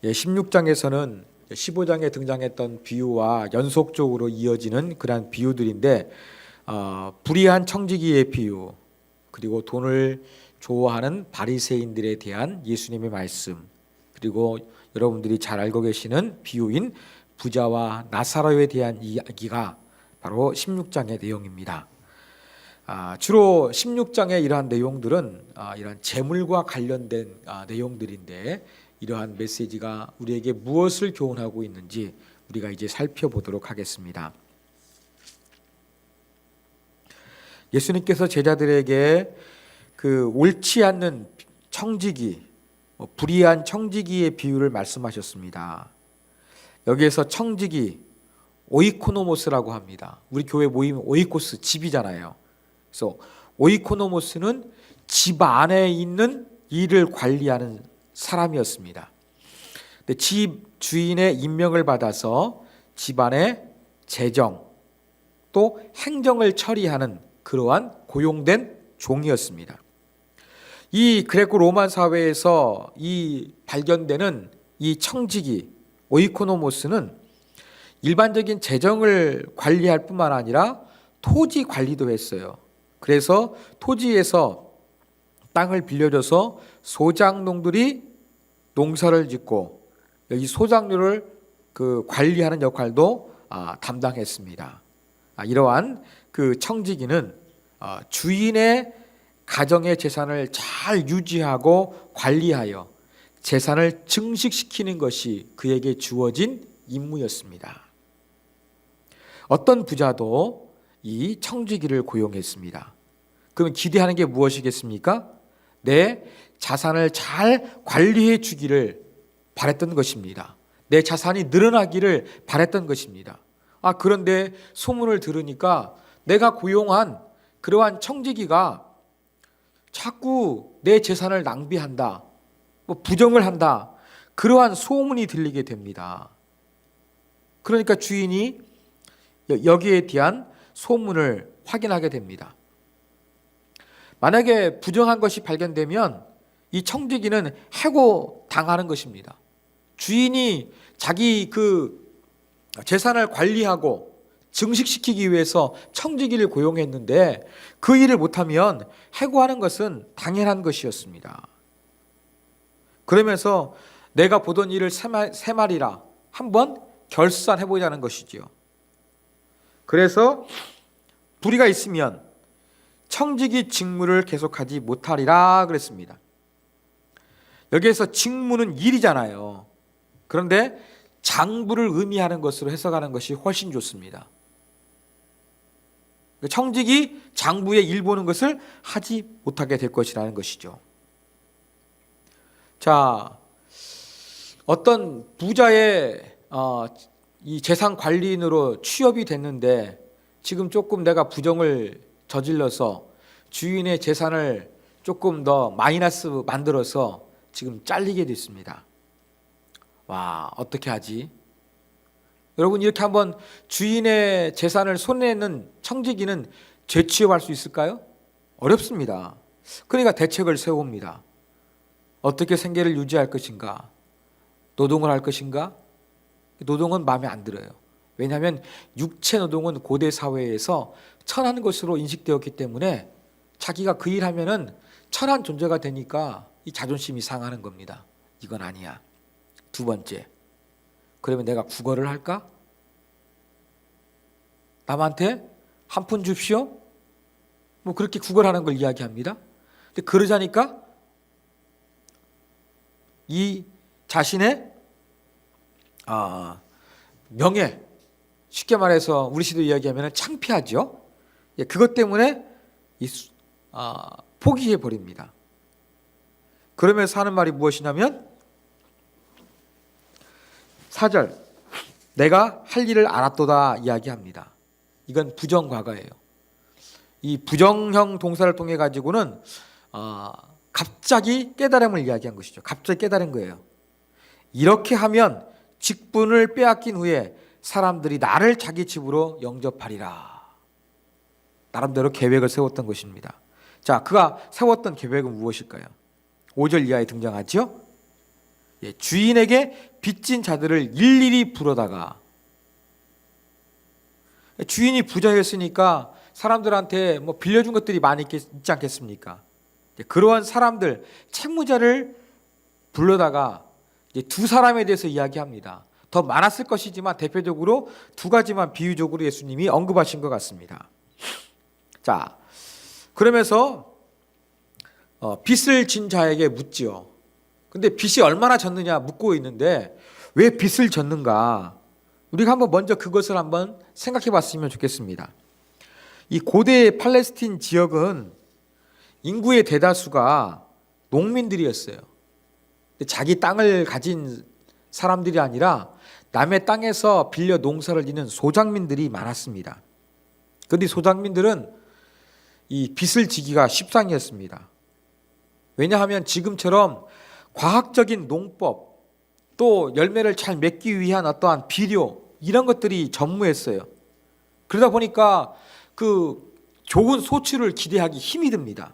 16장에서는 15장에 등장했던 비유와 연속적으로 이어지는 그러한 비유들인데 불의한 청지기의 비유, 그리고 돈을 좋아하는 바리새인들에 대한 예수님의 말씀, 그리고 여러분들이 잘 알고 계시는 비유인 부자와 나사로에 대한 이야기가 바로 16장의 내용입니다. 주로 16장의 이러한 내용들은 이러한 재물과 관련된 내용들인데, 이러한 메시지가 우리에게 무엇을 교훈하고 있는지 우리가 이제 살펴보도록 하겠습니다. 예수님께서 제자들에게 그 옳지 않는 청지기, 불의한 청지기의 비유를 말씀하셨습니다. 여기에서 청지기, 오이코노모스라고 합니다. 우리 교회 모임 오이코스, 집이잖아요. 그래서 오이코노모스는 집 안에 있는 일을 관리하는 사람이었습니다. 근데 집 주인의 임명을 받아서 집안의 재정 또 행정을 처리하는 그러한 고용된 종이었습니다. 이 그레코 로마 사회에서 이 발견되는 이 청지기 오이코노모스는 일반적인 재정을 관리할 뿐만 아니라 토지 관리도 했어요. 그래서 토지에서 땅을 빌려줘서 소작농들이 농사를 짓고 이 소작류를 관리하는 역할도 담당했습니다. 이러한 그 청지기는 주인의 가정의 재산을 잘 유지하고 관리하여 재산을 증식시키는 것이 그에게 주어진 임무였습니다. 어떤 부자도 이 청지기를 고용했습니다. 그럼 기대하는 게 무엇이겠습니까? 내 자산을 잘 관리해 주기를 바랬던 것입니다. 내 자산이 늘어나기를 바랬던 것입니다. 그런데 소문을 들으니까 내가 고용한 그러한 청지기가 자꾸 내 재산을 낭비한다, 부정을 한다, 그러한 소문이 들리게 됩니다. 그러니까 주인이 여기에 대한 소문을 확인하게 됩니다. 만약에 부정한 것이 발견되면 이 청지기는 해고 당하는 것입니다. 주인이 자기 그 재산을 관리하고 증식시키기 위해서 청지기를 고용했는데 그 일을 못하면 해고하는 것은 당연한 것이었습니다. 그러면서 내가 보던 일을 세 마리라 한번 결산해보자는 것이지요. 그래서 불의가 있으면 청지기 직무를 계속하지 못하리라 그랬습니다. 여기에서 직무는 일이잖아요. 그런데 장부를 의미하는 것으로 해석하는 것이 훨씬 좋습니다. 청지기 장부에 일 보는 것을 하지 못하게 될 것이라는 것이죠. 자, 어떤 부자의 이 재산 관리인으로 취업이 됐는데 지금 조금 내가 부정을 저질러서 주인의 재산을 조금 더 마이너스 만들어서 지금 잘리게 됐습니다. 와, 어떻게 하지? 여러분, 이렇게 한번 주인의 재산을 손해내는 청지기는 재취업할 수 있을까요? 어렵습니다. 그러니까 대책을 세웁니다. 어떻게 생계를 유지할 것인가? 노동을 할 것인가? 노동은 마음에 안 들어요. 왜냐하면 육체 노동은 고대 사회에서 천한 것으로 인식되었기 때문에 자기가 그 일하면은 천한 존재가 되니까 이 자존심이 상하는 겁니다. 이건 아니야. 두 번째, 그러면 내가 구걸을 할까? 남한테 한 푼 줍시오? 그렇게 구걸하는 걸 이야기합니다. 근데 그러자니까 이 자신의 명예, 쉽게 말해서 우리 시도 이야기하면 창피하죠. 그것 때문에 포기해 버립니다. 그러면서 하는 말이 무엇이냐면 4절, 내가 할 일을 알았도다 이야기합니다. 이건 부정과거예요. 이 부정형 동사를 통해 가지고는 갑자기 깨달음을 이야기한 것이죠. 갑자기 깨달은 거예요. 이렇게 하면 직분을 빼앗긴 후에 사람들이 나를 자기 집으로 영접하리라. 나름대로 계획을 세웠던 것입니다. 자, 그가 세웠던 계획은 무엇일까요? 5절 이하에 등장하죠. 주인에게 빚진 자들을 일일이 불러다가, 주인이 부자였으니까 사람들한테 뭐 빌려준 것들이 많이 있지 않겠습니까? 그러한 사람들, 채무자를 불러다가 이제 두 사람에 대해서 이야기합니다. 더 많았을 것이지만 대표적으로 두 가지만 비유적으로 예수님이 언급하신 것 같습니다. 자, 그러면서 빚을 진 자에게 묻지요. 근데 빚이 얼마나 졌느냐 묻고 있는데 왜 빚을 졌는가? 우리가 한번 먼저 그것을 한번 생각해 봤으면 좋겠습니다. 이 고대 팔레스틴 지역은 인구의 대다수가 농민들이었어요. 자기 땅을 가진 사람들이 아니라 남의 땅에서 빌려 농사를 짓는 소작민들이 많았습니다. 그런데 소작민들은 이 빚을 지기가 십상이었습니다. 왜냐하면 지금처럼 과학적인 농법, 또 열매를 잘 맺기 위한 어떠한 비료, 이런 것들이 전무했어요. 그러다 보니까 그 좋은 소출을 기대하기 힘이 듭니다.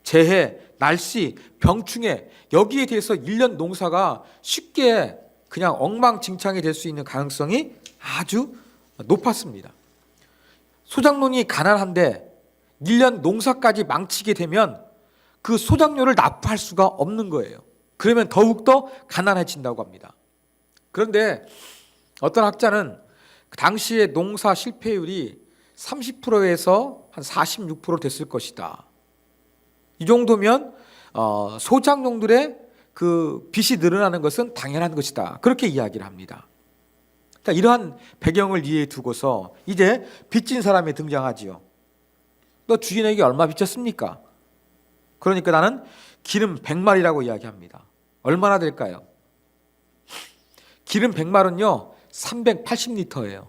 재해, 날씨, 병충해, 여기에 대해서 1년 농사가 쉽게 그냥 엉망진창이 될 수 있는 가능성이 아주 높았습니다. 소작농이 가난한데 1년 농사까지 망치게 되면 그 소작료를 납부할 수가 없는 거예요. 그러면 더욱더 가난해진다고 합니다. 그런데 어떤 학자는 당시의 농사 실패율이 30%에서 한 46% 됐을 것이다. 이 정도면 소작농들의 그 빚이 늘어나는 것은 당연한 것이다. 그렇게 이야기를 합니다. 자, 이러한 배경을 이해해 두고서 이제 빚진 사람이 등장하지요. 너 주인에게 얼마 빚졌습니까? 그러니까 나는 기름 100마리라고 이야기합니다. 얼마나 될까요? 기름 100마리는요 380리터예요.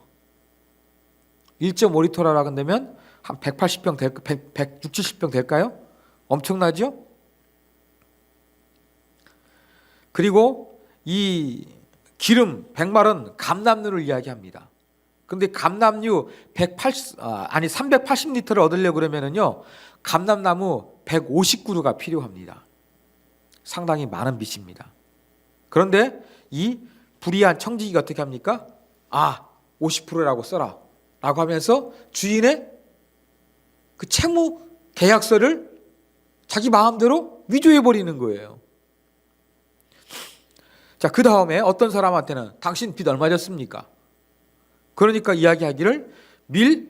1.5리터라고 한다면 한 180병 될까? 160, 70병 될까요? 엄청나죠? 그리고 이 기름 100마리는 감람류를 이야기합니다. 그런데 감람류 380리터를 얻으려고 그러면은요 감람나무 150그루가 필요합니다. 상당히 많은 빚입니다. 그런데 이 불의한 청지기가 어떻게 합니까? 50%라고 써라 라고 하면서 주인의 그 채무 계약서를 자기 마음대로 위조해 버리는 거예요. 자, 그 다음에 어떤 사람한테는 당신 빚 얼마 졌습니까? 그러니까 이야기하기를 밀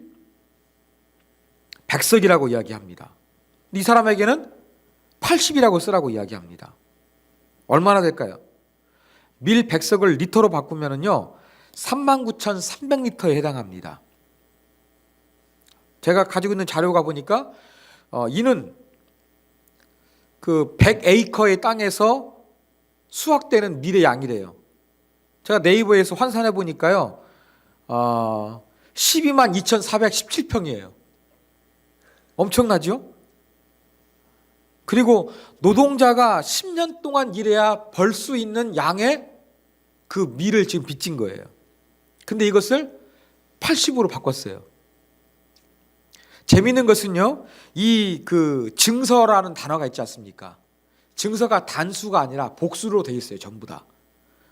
100석이라고 이야기합니다. 이 사람에게는 80이라고 쓰라고 이야기합니다. 얼마나 될까요? 밀 100석을 리터로 바꾸면은요 39,300리터에 해당합니다. 제가 가지고 있는 자료가 보니까 이는 그 100에이커의 땅에서 수확되는 밀의 양이래요. 제가 네이버에서 환산해 보니까요 122,417평이에요. 엄청나죠? 그리고 노동자가 10년 동안 일해야 벌 수 있는 양의 그 밀을 지금 빚진 거예요. 근데 이것을 80으로 바꿨어요. 재미있는 것은요, 이 그 증서라는 단어가 있지 않습니까? 증서가 단수가 아니라 복수로 되어 있어요, 전부 다.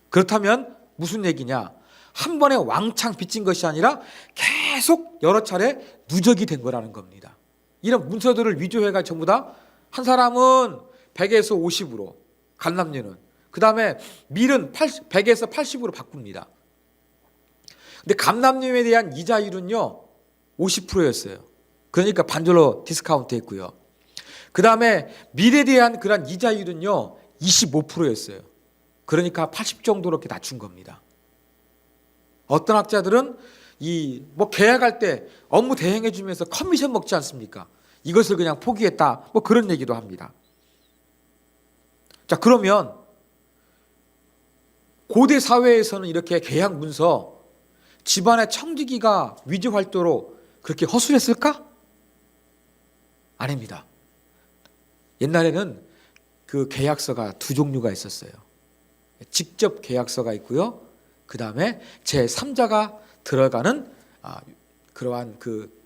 그렇다면 무슨 얘기냐? 한 번에 왕창 빚진 것이 아니라 계속 여러 차례 누적이 된 거라는 겁니다. 이런 문서들을 위조해가 전부 다 한 사람은 100에서 50으로, 감람류는. 그 다음에 밀은 100에서 80으로 바꿉니다. 근데 감람류에 대한 이자율은요, 50%였어요. 그러니까 반절로 디스카운트 했고요. 그 다음에 밀에 대한 그런 이자율은요, 25%였어요. 그러니까 80 정도로 이렇게 낮춘 겁니다. 어떤 학자들은 계약할 때 업무 대행해 주면서 커미션 먹지 않습니까? 이것을 그냥 포기했다. 그런 얘기도 합니다. 자, 그러면 고대 사회에서는 이렇게 계약 문서 집안의 청지기가 위조 활동으로 그렇게 허술했을까? 아닙니다. 옛날에는 그 계약서가 두 종류가 있었어요. 직접 계약서가 있고요. 그 다음에 제3자가 들어가는 그러한 그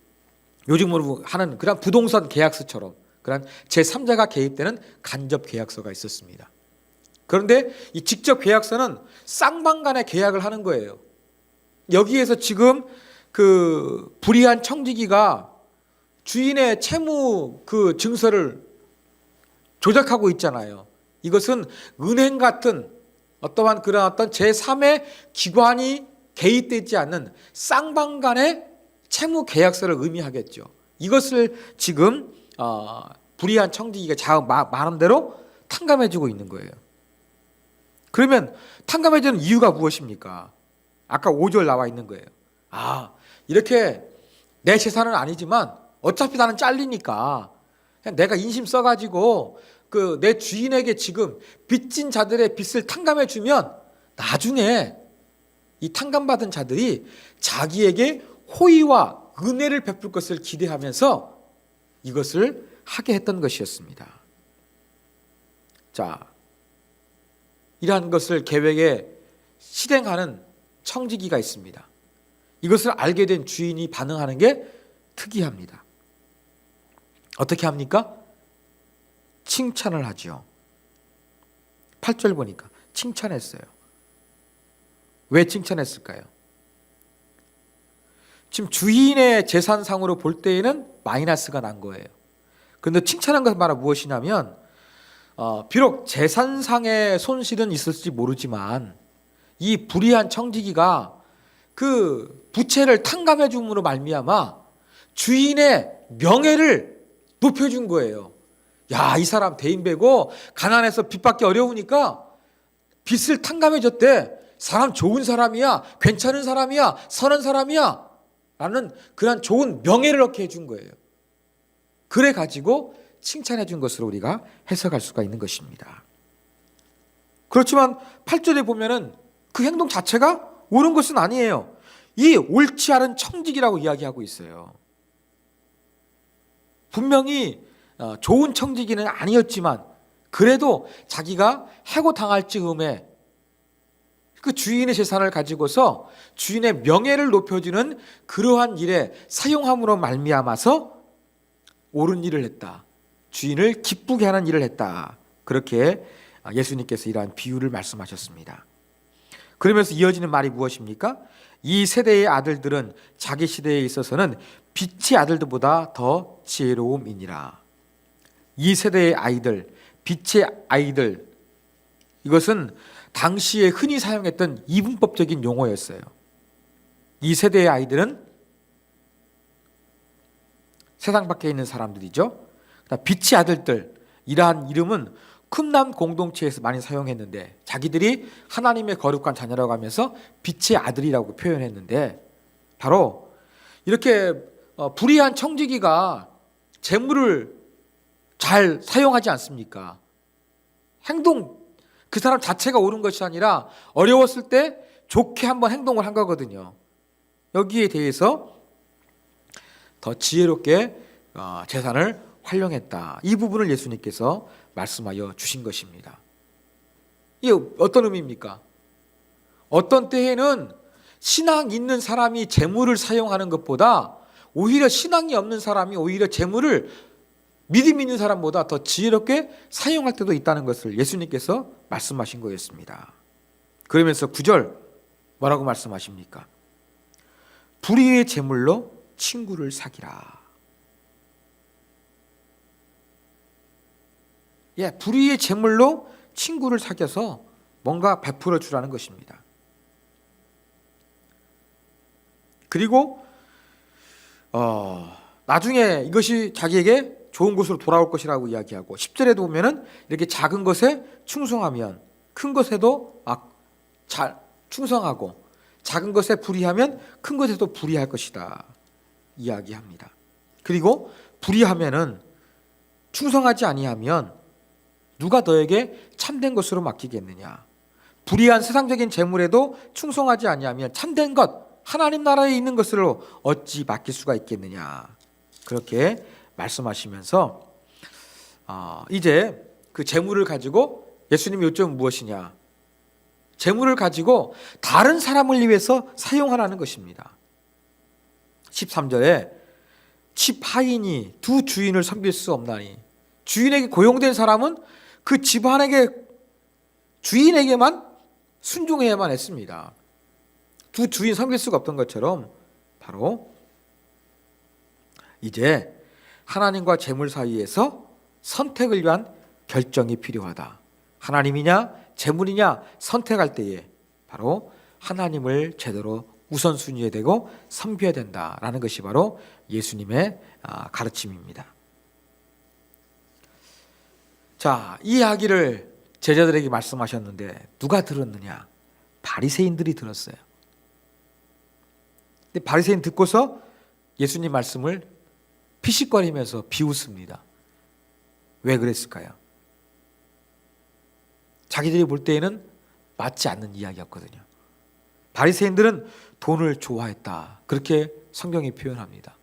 요즘으로 하는 그런 부동산 계약서처럼 그런 제3자가 개입되는 간접 계약서가 있었습니다. 그런데 이 직접 계약서는 쌍방 간의 계약을 하는 거예요. 여기에서 지금 그 불의한 청지기가 주인의 채무 그 증서를 조작하고 있잖아요. 이것은 은행 같은 어떠한 그런 어떤 제3의 기관이 개입되지 않는 쌍방 간의 채무 계약서를 의미하겠죠. 이것을 지금 불의한 청지기가 마음대로 탕감해주고 있는 거예요. 그러면 탕감해주는 이유가 무엇입니까? 아까 5절 나와 있는 거예요. 이렇게 내 재산은 아니지만 어차피 나는 잘리니까 그냥 내가 인심 써가지고 그 내 주인에게 지금 빚진 자들의 빚을 탕감해주면 나중에 이 탕감받은 자들이 자기에게 호의와 은혜를 베풀 것을 기대하면서 이것을 하게 했던 것이었습니다. 자, 이러한 것을 계획에 실행하는 청지기가 있습니다. 이것을 알게 된 주인이 반응하는 게 특이합니다. 어떻게 합니까? 칭찬을 하죠. 8절 보니까 칭찬했어요. 왜 칭찬했을까요? 지금 주인의 재산상으로 볼 때에는 마이너스가 난 거예요. 그런데 칭찬한 것은 바로 무엇이냐면 비록 재산상의 손실은 있을지 모르지만 이 불의한 청지기가 그 부채를 탕감해 줌으로 말미암아 주인의 명예를 높여준 거예요. 야, 이 사람 대인배고 가난해서 빚받기 어려우니까 빚을 탕감해 줬대. 사람 좋은 사람이야, 괜찮은 사람이야, 선한 사람이야 라는 그런 좋은 명예를 얻게 해준 거예요. 그래 가지고 칭찬해 준 것으로 우리가 해석할 수가 있는 것입니다. 그렇지만 8절에 보면은 그 행동 자체가 옳은 것은 아니에요. 이 옳지 않은 청지기라고 이야기하고 있어요. 분명히 좋은 청지기는 아니었지만 그래도 자기가 해고당할 즈음에 그 주인의 재산을 가지고서 주인의 명예를 높여주는 그러한 일에 사용함으로 말미암아서 옳은 일을 했다. 주인을 기쁘게 하는 일을 했다. 그렇게 예수님께서 이러한 비유를 말씀하셨습니다. 그러면서 이어지는 말이 무엇입니까? 이 세대의 아들들은 자기 시대에 있어서는 빛의 아들들보다 더 지혜로움이니라. 이 세대의 아이들, 빛의 아이들, 이것은 당시에 흔히 사용했던 이분법적인 용어였어요. 이 세대의 아이들은 세상 밖에 있는 사람들이죠. 빛의 아들들, 이러한 이름은 쿰남 공동체에서 많이 사용했는데 자기들이 하나님의 거룩한 자녀라고 하면서 빛의 아들이라고 표현했는데 바로 이렇게 불의한 청지기가 재물을 잘 사용하지 않습니까? 행동, 그 사람 자체가 옳은 것이 아니라 어려웠을 때 좋게 한번 행동을 한 거거든요. 여기에 대해서 더 지혜롭게 재산을 활용했다. 이 부분을 예수님께서 말씀하여 주신 것입니다. 이게 어떤 의미입니까? 어떤 때에는 신앙 있는 사람이 재물을 사용하는 것보다 오히려 신앙이 없는 사람이 오히려 재물을 믿음 있는 사람보다 더 지혜롭게 사용할 때도 있다는 것을 예수님께서 말씀하신 거였습니다. 그러면서 9절 뭐라고 말씀하십니까? 불의의 재물로 친구를 사귀라. 불의의 재물로 친구를 사귀어서 뭔가 베풀어 주라는 것입니다. 그리고 나중에 이것이 자기에게 좋은 곳으로 돌아올 것이라고 이야기하고 10절에도 보면은 이렇게 작은 것에 충성하면 큰 것에도 잘 충성하고 작은 것에 불의하면 큰 것에도 불의할 것이다 이야기합니다. 그리고 불의하면은 충성하지 아니하면 누가 너에게 참된 것으로 맡기겠느냐. 불의한 세상적인 재물에도 충성하지 아니하면 참된 것 하나님 나라에 있는 것으로 어찌 맡길 수가 있겠느냐. 그렇게 말씀하시면서 이제 그 재물을 가지고 예수님의 요점은 무엇이냐. 재물을 가지고 다른 사람을 위해서 사용하라는 것입니다. 13절에 집하인이 두 주인을 섬길 수 없나니 주인에게 고용된 사람은 그 집안에게 주인에게만 순종해야만 했습니다. 두 주인 섬길 수가 없던 것처럼 바로 이제 하나님과 재물 사이에서 선택을 위한 결정이 필요하다. 하나님이냐 재물이냐 선택할 때에 바로 하나님을 제대로 우선순위에 대고 섬겨야 된다라는 것이 바로 예수님의 가르침입니다. 자, 이 이야기를 제자들에게 말씀하셨는데 누가 들었느냐? 바리새인들이 들었어요. 근데 바리새인 듣고서 예수님 말씀을 피식거리면서 비웃습니다. 왜 그랬을까요? 자기들이 볼 때에는 맞지 않는 이야기였거든요. 바리새인들은 돈을 좋아했다. 그렇게 성경이 표현합니다.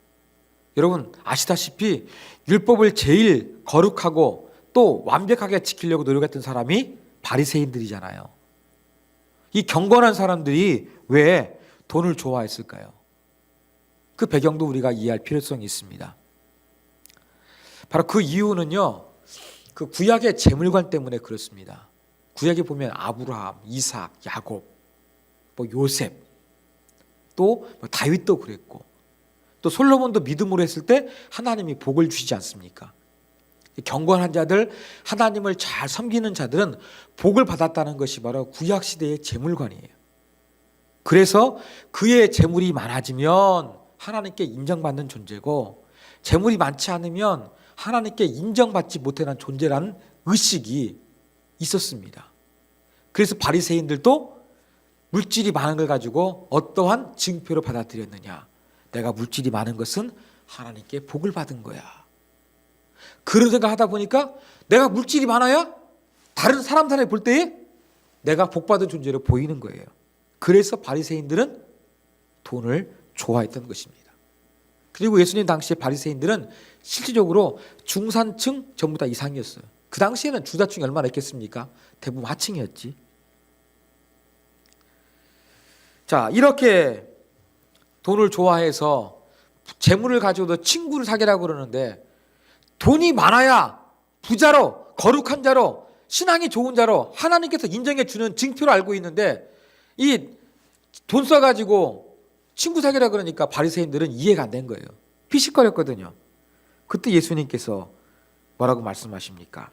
여러분 아시다시피 율법을 제일 거룩하고 또 완벽하게 지키려고 노력했던 사람이 바리새인들이잖아요. 이 경건한 사람들이 왜 돈을 좋아했을까요? 그 배경도 우리가 이해할 필요성이 있습니다. 바로 그 이유는요, 그 구약의 재물관 때문에 그렇습니다. 구약에 보면 아브라함, 이삭, 야곱, 요셉, 또 다윗도 그랬고, 또 솔로몬도 믿음으로 했을 때 하나님이 복을 주시지 않습니까? 경건한 자들, 하나님을 잘 섬기는 자들은 복을 받았다는 것이 바로 구약 시대의 재물관이에요. 그래서 그의 재물이 많아지면 하나님께 인정받는 존재고, 재물이 많지 않으면 하나님께 인정받지 못하는 존재라는 의식이 있었습니다. 그래서 바리새인들도 물질이 많은 걸 가지고 어떠한 증표로 받아들였느냐? 내가 물질이 많은 것은 하나님께 복을 받은 거야. 그런 생각 하다 보니까 내가 물질이 많아야 다른 사람들이 볼 때에 내가 복받은 존재로 보이는 거예요. 그래서 바리새인들은 돈을 좋아했던 것입니다. 그리고 예수님 당시에 바리새인들은 실질적으로 중산층 전부 다 이상이었어요. 그 당시에는 주자층이 얼마나 있겠습니까? 대부분 하층이었지. 자, 이렇게 돈을 좋아해서 재물을 가지고도 친구를 사귀라고 그러는데, 돈이 많아야 부자로, 거룩한 자로, 신앙이 좋은 자로 하나님께서 인정해 주는 증표를 알고 있는데, 이 돈 써가지고 친구 사귀라 그러니까 바리새인들은 이해가 안 된 거예요. 피식거렸거든요. 그때 예수님께서 뭐라고 말씀하십니까?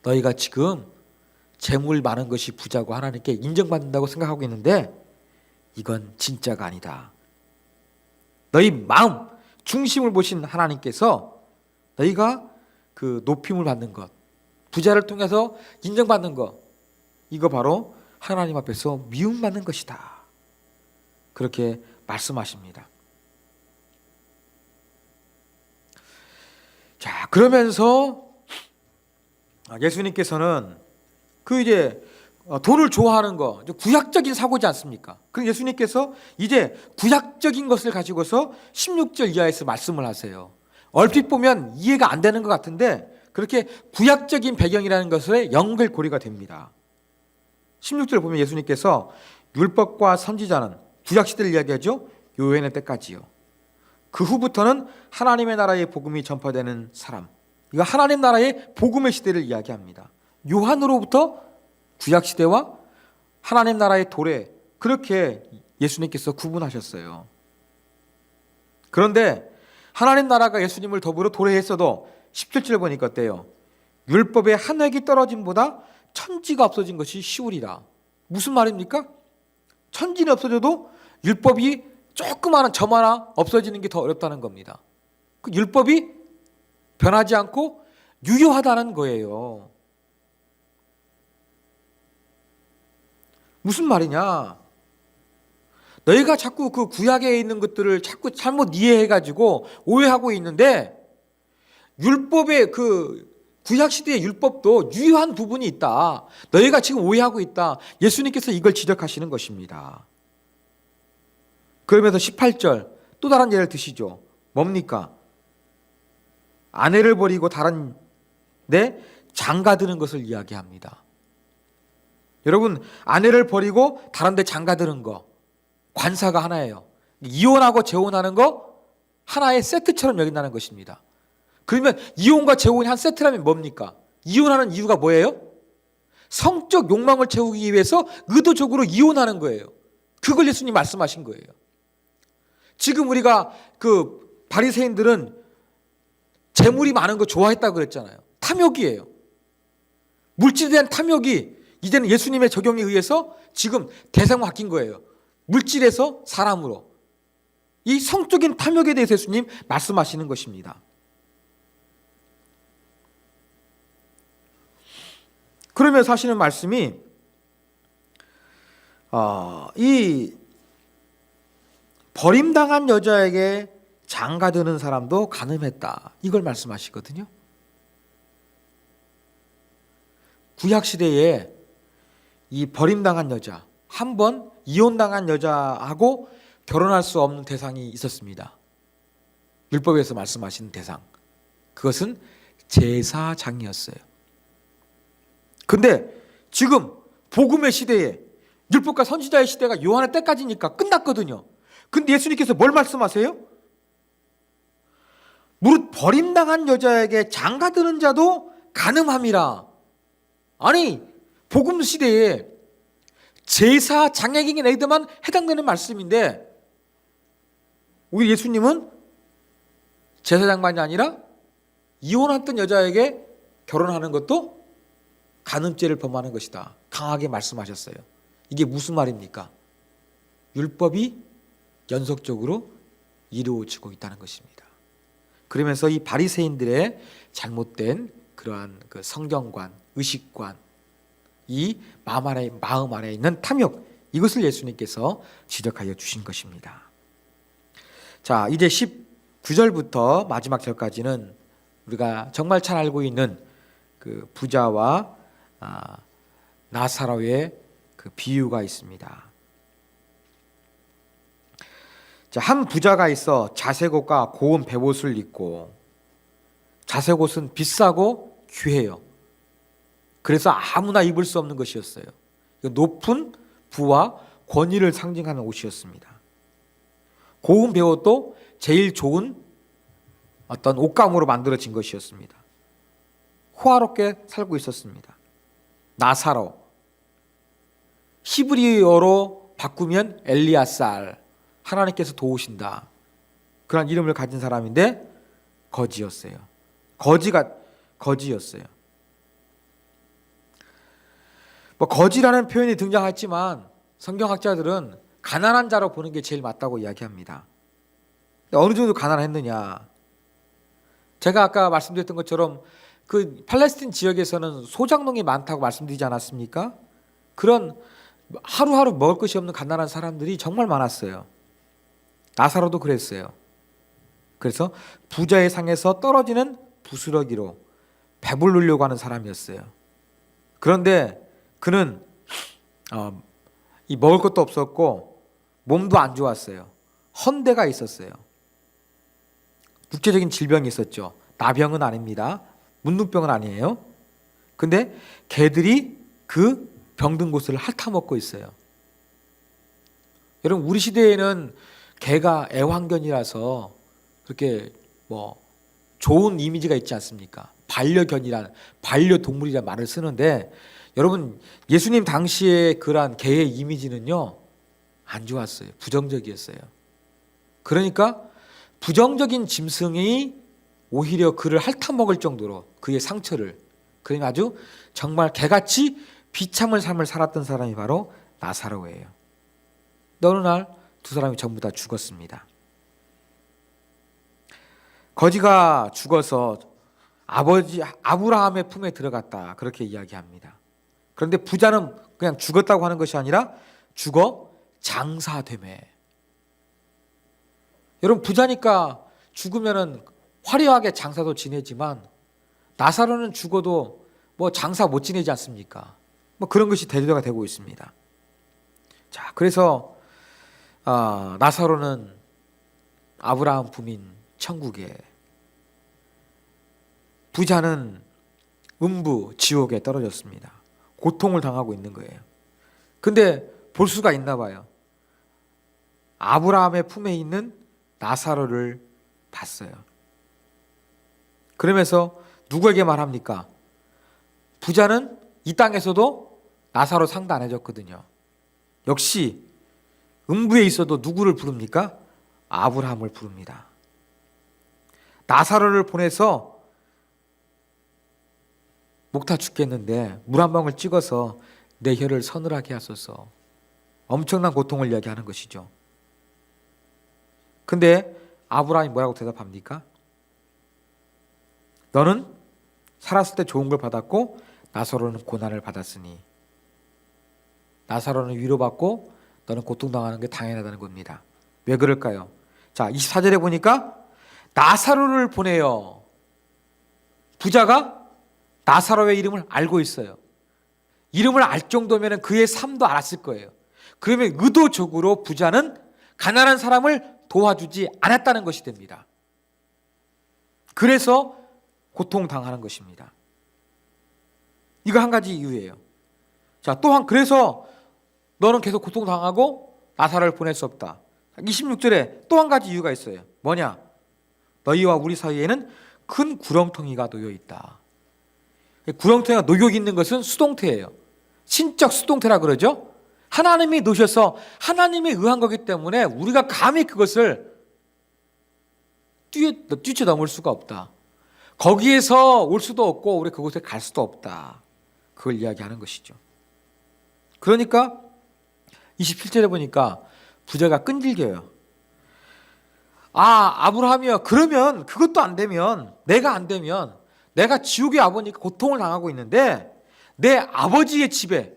너희가 지금 재물 많은 것이 부자고 하나님께 인정받는다고 생각하고 있는데 이건 진짜가 아니다. 너희 마음 중심을 보신 하나님께서 너희가 그 높임을 받는 것, 부자를 통해서 인정받는 것, 이거 바로 하나님 앞에서 미움받는 것이다. 그렇게 말씀하십니다. 자, 그러면서 예수님께서는 그 이제 돈을 좋아하는 거, 구약적인 사고지 않습니까? 그럼 예수님께서 이제 구약적인 것을 가지고서 16절 이하에서 말씀을 하세요. 얼핏 보면 이해가 안 되는 것 같은데 그렇게 구약적인 배경이라는 것에 연결고리가 됩니다. 16절 보면 예수님께서 율법과 선지자는 구약시대를 이야기하죠. 요한의 때까지요. 그 후부터는 하나님의 나라의 복음이 전파되는 사람, 이거 하나님 나라의 복음의 시대를 이야기합니다. 요한으로부터 구약시대와 하나님 나라의 도래, 그렇게 예수님께서 구분하셨어요. 그런데 하나님 나라가 예수님을 더불어 도래했어도 17절 보니까 어때요? 율법의 한 획이 떨어짐보다 천지가 없어진 것이 쉬우리라. 무슨 말입니까? 천지는 없어져도 율법이 조그마한 점 하나 없어지는 게 더 어렵다는 겁니다. 그 율법이 변하지 않고 유효하다는 거예요. 무슨 말이냐? 너희가 자꾸 그 구약에 있는 것들을 자꾸 잘못 이해해가지고 오해하고 있는데, 율법의 그 구약 시대의 율법도 유효한 부분이 있다. 너희가 지금 오해하고 있다. 예수님께서 이걸 지적하시는 것입니다. 그러면서 18절 또 다른 예를 드시죠. 뭡니까? 아내를 버리고 다른 데 장가드는 것을 이야기합니다. 여러분, 아내를 버리고 다른 데 장가드는 거, 관사가 하나예요. 이혼하고 재혼하는 거 하나의 세트처럼 여긴다는 것입니다. 그러면 이혼과 재혼이 한 세트라면 뭡니까? 이혼하는 이유가 뭐예요? 성적 욕망을 채우기 위해서 의도적으로 이혼하는 거예요. 그걸 예수님 말씀하신 거예요. 지금 우리가 그 바리새인들은 재물이 많은 거 좋아했다고 그랬잖아요. 탐욕이에요. 물질에 대한 탐욕이 이제는 예수님의 적용에 의해서 지금 대상이 바뀐 거예요. 물질에서 사람으로. 이 성적인 탐욕에 대해서 예수님 말씀하시는 것입니다. 그러면서 하시는 말씀이 이 버림당한 여자에게 장가드는 사람도 간음했다. 이걸 말씀하시거든요. 구약시대에 이 버림당한 여자, 한 번 이혼당한 여자하고 결혼할 수 없는 대상이 있었습니다. 율법에서 말씀하시는 대상. 그것은 제사장이었어요. 근데 지금 복음의 시대에 율법과 선지자의 시대가 요한의 때까지니까 끝났거든요. 근데 예수님께서 뭘 말씀하세요? 무릇 버림당한 여자에게 장가드는 자도 간음함이라. 아니, 복음 시대에 제사장에게 애들만 해당되는 말씀인데 우리 예수님은 제사장만이 아니라 이혼했던 여자에게 결혼하는 것도 간음죄를 범하는 것이다. 강하게 말씀하셨어요. 이게 무슨 말입니까? 율법이 연속적으로 이루어지고 있다는 것입니다. 그러면서 이 바리새인들의 잘못된 그러한 그 성경관, 의식관, 이 마음 안에 있는 탐욕, 이것을 예수님께서 지적하여 주신 것입니다. 자, 이제 19절부터 마지막 절까지는 우리가 정말 잘 알고 있는 그 부자와 나사로의 그 비유가 있습니다. 자, 한 부자가 있어 자색옷과 고운 베옷을 입고, 자색옷은 비싸고 귀해요. 그래서 아무나 입을 수 없는 것이었어요. 높은 부와 권위를 상징하는 옷이었습니다. 고운 베옷도 제일 좋은 어떤 옷감으로 만들어진 것이었습니다. 호화롭게 살고 있었습니다. 나사로, 히브리어로 바꾸면 엘리아살, 하나님께서 도우신다, 그런 이름을 가진 사람인데 거지였어요. 거지였어요. 뭐 거지라는 표현이 등장했지만 성경학자들은 가난한 자로 보는 게 제일 맞다고 이야기합니다. 어느 정도 가난했느냐? 제가 아까 말씀드렸던 것처럼 그 팔레스틴 지역에서는 소작농이 많다고 말씀드리지 않았습니까? 그런 하루하루 먹을 것이 없는 가난한 사람들이 정말 많았어요. 나사로도 그랬어요. 그래서 부자의 상에서 떨어지는 부스러기로 배부르려고 하는 사람이었어요. 그런데 그는 이 먹을 것도 없었고 몸도 안 좋았어요. 헌대가 있었어요. 국제적인 질병이 있었죠. 나병은 아닙니다. 문둥병은 아니에요. 근데 개들이 그 병든 곳을 핥아먹고 있어요. 여러분, 우리 시대에는 개가 애완견이라서 그렇게 뭐 좋은 이미지가 있지 않습니까? 반려동물이라는 말을 쓰는데, 여러분, 예수님 당시에 그러한 개의 이미지는요, 안 좋았어요. 부정적이었어요. 그러니까 부정적인 짐승이 오히려 그를 핥아먹을 정도로 그의 상처를, 그러니까 아주 정말 개같이 비참한 삶을 살았던 사람이 바로 나사로예요. 어느 날 두 사람이 전부 다 죽었습니다. 거지가 죽어서 아버지 아브라함의 품에 들어갔다, 그렇게 이야기합니다. 그런데 부자는 그냥 죽었다고 하는 것이 아니라 죽어 장사되매. 여러분, 부자니까 죽으면은 화려하게 장사도 지내지만 나사로는 죽어도 뭐 장사 못 지내지 않습니까? 뭐 그런 것이 대두가 되고 있습니다. 자, 그래서 나사로는 아브라함 품인 천국에, 부자는 음부 지옥에 떨어졌습니다. 고통을 당하고 있는 거예요. 근데 볼 수가 있나 봐요. 아브라함의 품에 있는 나사로를 봤어요. 그러면서 누구에게 말합니까? 부자는 이 땅에서도 나사로 상도 안 해줬거든요. 역시 음부에 있어도 누구를 부릅니까? 아브라함을 부릅니다. 나사로를 보내서 목타 죽겠는데 물 한 방울 찍어서 내 혀를 서늘하게 하소서. 엄청난 고통을 이야기하는 것이죠. 근데 아브라함이 뭐라고 대답합니까? 너는 살았을 때 좋은 걸 받았고 나사로는 고난을 받았으니, 나사로는 위로받고 너는 고통당하는 게 당연하다는 겁니다. 왜 그럴까요? 자, 24절에 보니까 나사로를 보내요. 부자가 나사로의 이름을 알고 있어요. 이름을 알 정도면 그의 삶도 알았을 거예요. 그러면 의도적으로 부자는 가난한 사람을 도와주지 않았다는 것이 됩니다. 그래서 고통당하는 것입니다. 이거 한 가지 이유예요. 자, 또한 그래서 너는 계속 고통당하고 나사로를 보낼 수 없다. 26절에 또 한 가지 이유가 있어요. 뭐냐? 너희와 우리 사이에는 큰 구렁텅이가 놓여 있다. 구렁텅이가 놓여 있는 것은 수동태예요. 신적 수동태라 그러죠. 하나님이 놓으셔서 하나님에 의한 거기 때문에 우리가 감히 그것을 뛰쳐넘을 수가 없다. 거기에서 올 수도 없고 우리 그곳에 갈 수도 없다. 그걸 이야기하는 것이죠. 그러니까 27절에 보니까 부자가 끈질겨요. 아브라함이요. 그러면 그것도 안 되면, 내가 안 되면, 내가 지옥의 아버니까 고통을 당하고 있는데 내 아버지의 집에,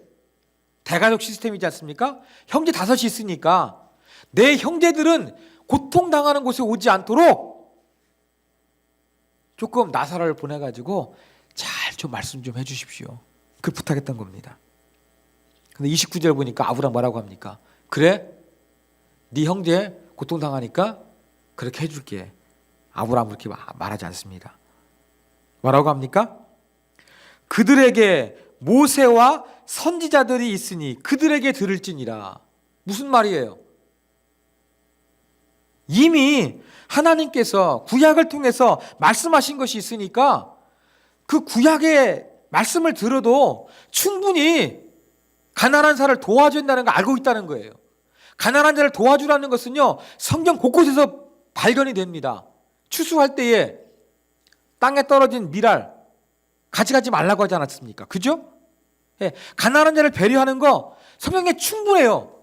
대가족 시스템이지 않습니까? 형제 5이 있으니까 내 형제들은 고통당하는 곳에 오지 않도록 조금 나사로를 보내가지고 잘 좀 말씀 좀 해주십시오. 그 부탁했던 겁니다. 근데 29절 보니까 아브라함 뭐라고 합니까? 그래? 네 형제 고통당하니까 그렇게 해줄게. 아브라함 그렇게 말하지 않습니다. 뭐라고 합니까? 그들에게 모세와 선지자들이 있으니 그들에게 들을지니라. 무슨 말이에요? 이미 하나님께서 구약을 통해서 말씀하신 것이 있으니까 그 구약의 말씀을 들어도 충분히 가난한 자를 도와줘야 한다는 걸 알고 있다는 거예요. 가난한 자를 도와주라는 것은요, 성경 곳곳에서 발견이 됩니다. 추수할 때에 땅에 떨어진 밀알 가져가지 말라고 하지 않았습니까? 그죠? 예, 가난한 자를 배려하는 거 성경에 충분해요.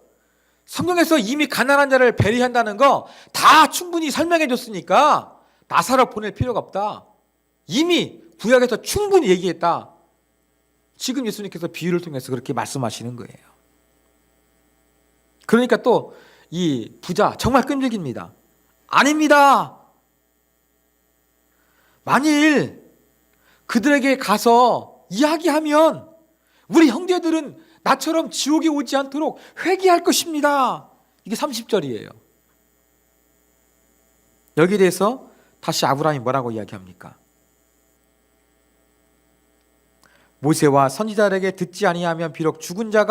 성경에서 이미 가난한 자를 배려한다는 거 다 충분히 설명해 줬으니까 나사로 보낼 필요가 없다. 이미 구약에서 충분히 얘기했다. 지금 예수님께서 비유를 통해서 그렇게 말씀하시는 거예요. 그러니까 또 이 부자 정말 끈질깁니다. 아닙니다. 만일 그들에게 가서 이야기하면 우리 형제들은 나처럼 지옥에 오지 않도록 회개할 것입니다. 이게 30절이에요. 여기에 대해서 다시 아브라함이 뭐라고 이야기합니까? 모세와 선지자들에게 듣지 아니하면 비록 죽은 자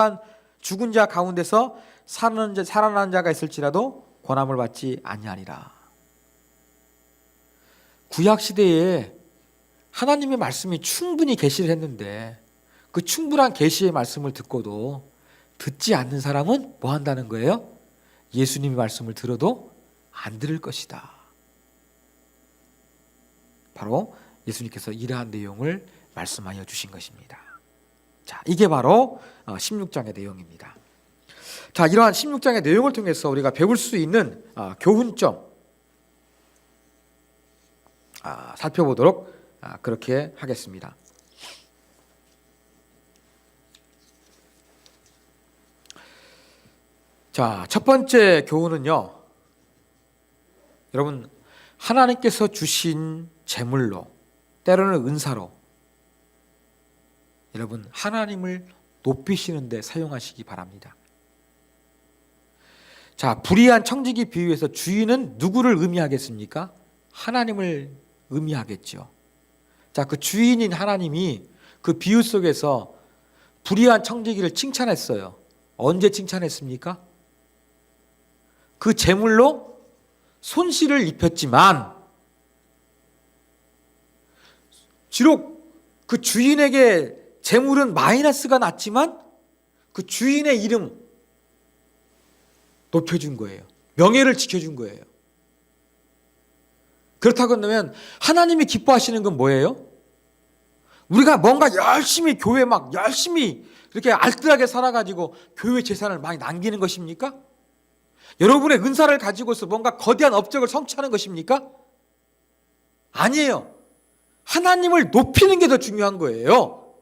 가운데서 살아난 자가 있을지라도 권함을 받지 아니하리라. 구약 시대에 하나님의 말씀이 충분히 계시를 했는데 그 충분한 계시의 말씀을 듣고도 듣지 않는 사람은 뭐 한다는 거예요? 예수님의 말씀을 들어도 안 들을 것이다. 바로 예수님께서 이러한 내용을 말씀하여 주신 것입니다. 자, 이게 바로 16장의 내용입니다. 자, 이러한 16장의 내용을 통해서 우리가 배울 수 있는 교훈점 살펴보도록 그렇게 하겠습니다. 자, 첫 번째 교훈은요, 여러분, 하나님께서 주신 재물로, 때로는 은사로 여러분 하나님을 높이시는 데 사용하시기 바랍니다. 자, 불의한 청지기 비유에서 주인은 누구를 의미하겠습니까? 하나님을 의미하겠죠. 자, 그 주인인 하나님이 그 비유 속에서 불의한 청지기를 칭찬했어요. 언제 칭찬했습니까? 그 재물로 손실을 입혔지만 비록 그 주인에게 재물은 마이너스가 났지만 그 주인의 이름 높여준 거예요. 명예를 지켜준 거예요. 그렇다고 한다면 하나님이 기뻐하시는 건 뭐예요? 우리가 뭔가 열심히 교회 막 열심히 이렇게 알뜰하게 살아가지고 교회 재산을 많이 남기는 것입니까? 여러분의 은사를 가지고서 뭔가 거대한 업적을 성취하는 것입니까? 아니에요. 하나님을 높이는 게 더 중요한 거예요.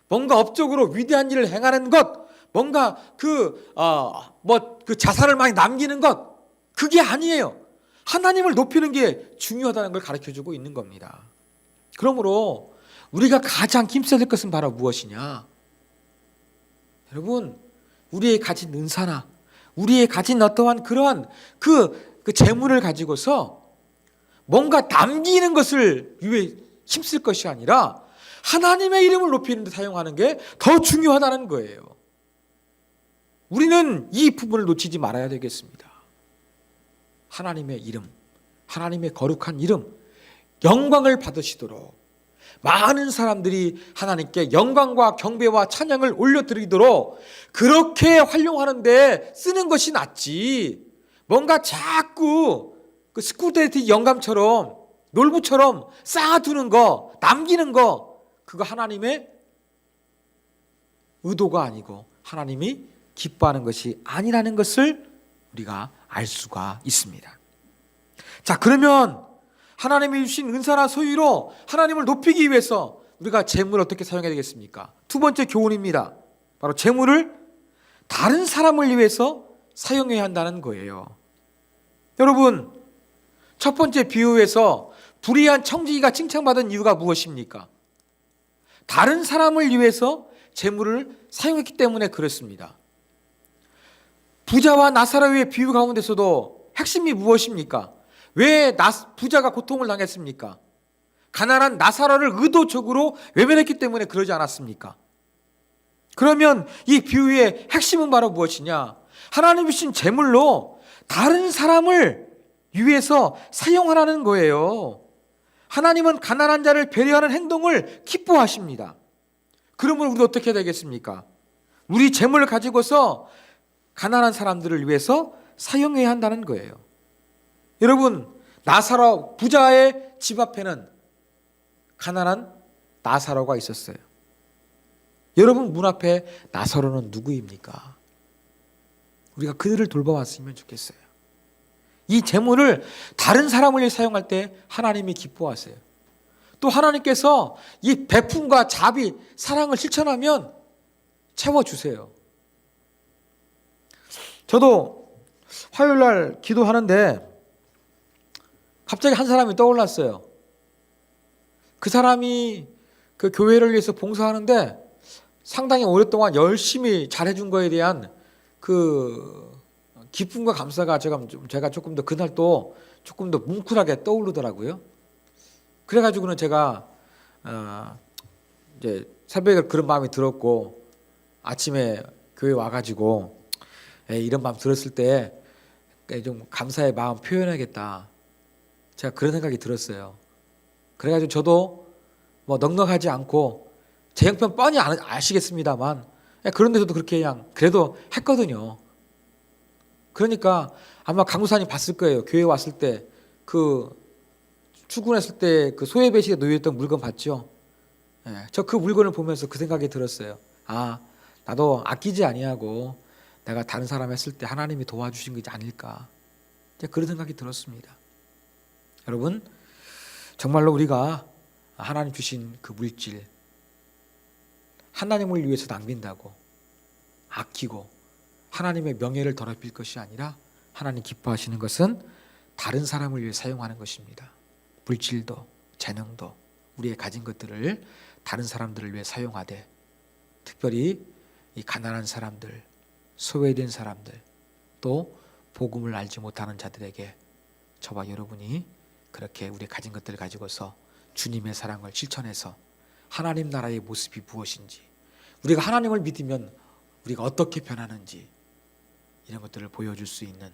뭔가 업적으로 위대한 일을 행하는 것, 뭔가 그 자산을 많이 남기는 것, 그게 아니에요. 하나님을 높이는 게 중요하다는 걸 가르쳐주고 있는 겁니다. 그러므로 우리가 가장 힘써야 될 것은 바로 무엇이냐? 여러분, 우리의 가진 은사나 우리의 가진 어떠한 그러한 그 재물을 가지고서 뭔가 남기는 것을 위해 힘쓸 것이 아니라 하나님의 이름을 높이는 데 사용하는 게 더 중요하다는 거예요. 우리는 이 부분을 놓치지 말아야 되겠습니다. 하나님의 이름, 하나님의 거룩한 이름, 영광을 받으시도록 많은 사람들이 하나님께 영광과 경배와 찬양을 올려드리도록 그렇게 활용하는데 쓰는 것이 낫지, 뭔가 자꾸 그 스쿠데티 영감처럼 놀부처럼 쌓아두는 거, 남기는 거, 그거 하나님의 의도가 아니고 하나님이 기뻐하는 것이 아니라는 것을 우리가 알 수가 있습니다. 자, 그러면 하나님이 주신 은사나 소유로 하나님을 높이기 위해서 우리가 재물을 어떻게 사용해야 되겠습니까? 두 번째 교훈입니다. 바로 재물을 다른 사람을 위해서 사용해야 한다는 거예요. 여러분, 첫 번째 비유에서 불의한 청지기가 칭찬받은 이유가 무엇입니까? 다른 사람을 위해서 재물을 사용했기 때문에 그렇습니다. 부자와 나사로의 비유 가운데서도 핵심이 무엇입니까? 왜 부자가 고통을 당했습니까? 가난한 나사로를 의도적으로 외면했기 때문에 그러지 않았습니까? 그러면 이 비유의 핵심은 바로 무엇이냐? 하나님이 주신 재물로 다른 사람을 위해서 사용하라는 거예요. 하나님은 가난한 자를 배려하는 행동을 기뻐하십니다. 그러면 우리 어떻게 되겠습니까? 우리 재물을 가지고서 가난한 사람들을 위해서 사용해야 한다는 거예요. 여러분, 나사로 부자의 집 앞에는 가난한 나사로가 있었어요. 여러분 문 앞에 나사로는 누구입니까? 우리가 그들을 돌봐왔으면 좋겠어요. 이 재물을 다른 사람을 위해 사용할 때 하나님이 기뻐하세요. 또 하나님께서 이 베품과 자비, 사랑을 실천하면 채워주세요. 저도 화요일날 기도하는데 갑자기 한 사람이 떠올랐어요. 그 사람이 그 교회를 위해서 봉사하는데 상당히 오랫동안 열심히 잘해준 거에 대한 그 기쁨과 감사가 제가 조금 더 그날 또 조금 더 뭉클하게 떠오르더라고요. 그래가지고는 제가 이제 새벽에 그런 마음이 들었고 아침에 교회 와가지고 이런 마음 들었을 때 좀 감사의 마음 표현하겠다. 제가 그런 생각이 들었어요. 그래가지고 저도 뭐 넉넉하지 않고 제 형편 뻔히 아시겠습니다만 그런데서도 그렇게 그냥 그래도 했거든요. 그러니까 아마 강구사님 봤을 거예요. 교회 왔을 때 그 출근했을 때 그 소외배식에 놓여있던 물건 봤죠. 저 그 물건을 보면서 그 생각이 들었어요. 아, 나도 아끼지 아니하고 내가 다른 사람 했을 때 하나님이 도와주신 것이 아닐까. 그런 생각이 들었습니다. 여러분, 정말로 우리가 하나님 주신 그 물질 하나님을 위해서 남긴다고 아끼고 하나님의 명예를 더럽힐 것이 아니라 하나님 기뻐하시는 것은 다른 사람을 위해 사용하는 것입니다. 물질도 재능도 우리의 가진 것들을 다른 사람들을 위해 사용하되 특별히 이 가난한 사람들, 소외된 사람들, 또 복음을 알지 못하는 자들에게 저와 여러분이 그렇게 우리 가진 것들을 가지고서 주님의 사랑을 실천해서 하나님 나라의 모습이 무엇인지, 우리가 하나님을 믿으면 우리가 어떻게 변하는지 이런 것들을 보여줄 수 있는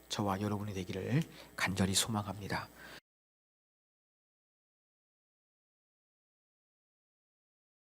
저와 여러분이 되기를 간절히 소망합니다.